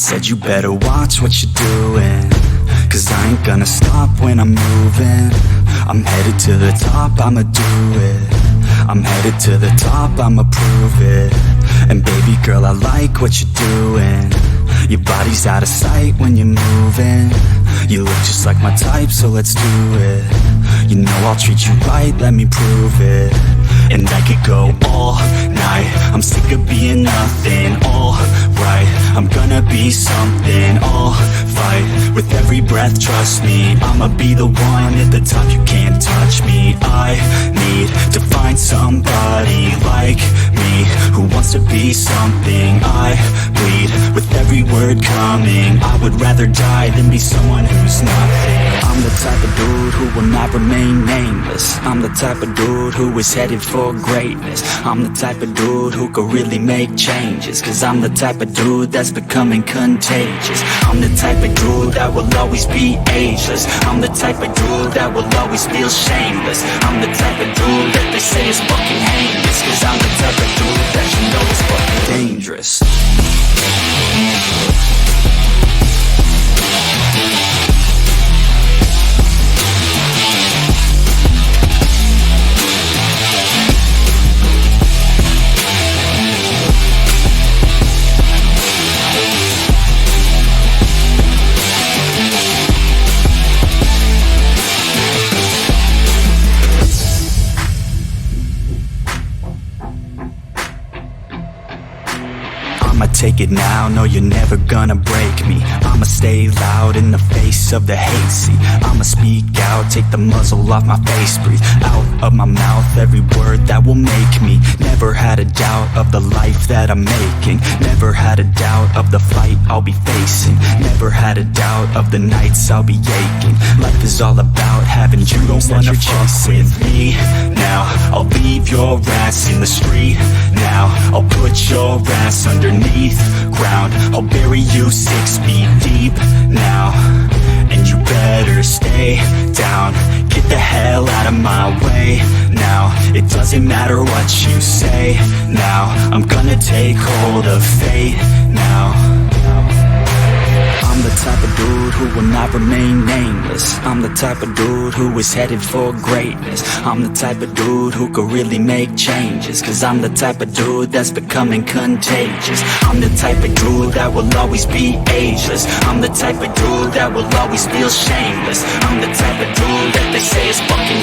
said you better watch what you're doing, 'cause I ain't gonna stop when I'm moving. I'm headed to the top, I'ma do it. I'm headed to the top, I'ma prove it. And baby girl, I like what you're doing. Your body's out of sight when you're moving. You look just like my type, so let's do it. You know I'll treat you right, let me prove it. And I could go all night, I'm sick of being nothing. All right, I'm gonna be something. I'll fight with every breath, trust me. I'ma be the one at the top, you can't touch me. I need to find somebody like me, who wants to be something. I bleed with every word coming. I would rather die than be someone who's nothing. I'm the type of dude who will not remain nameless. I'm the type of dude who is headed for greatness. I'm the type of dude who could really make changes, 'cause I'm the type of dude that's becoming contagious. I'm the type of dude that will always be ageless. I'm the type of dude that will always feel shameless. I'm the type of dude that they say is fucking heinous, 'cause I'm the type of dude that you know is fucking dangerous. I'ma take it now, no you're never gonna break me. I'ma stay loud in the face of the hate, see. I'ma speak out, take the muzzle off my face. Breathe out of my mouth every word that will make me. Never had a doubt of the life that I'm making. Never had a doubt of the fight I'll be facing. Never had a doubt of the nights I'll be aching. Life is all about having dreams that you're chasing. With me now, I'll leave your ass in the street now. I'll put your ass underneath ground. I'll bury you 6 feet deep now. And you better stay down. Get the hell out of my way now. It doesn't matter what you say now. I'm gonna take hold of fate now. I'm the type of dude who will not remain nameless. I'm the type of dude who is headed for greatness. I'm the type of dude who could really make changes, 'cause I'm the type of dude that's becoming contagious. I'm the type of dude that will always be ageless. I'm the type of dude that will always feel shameless. I'm the type of dude that they say is fucking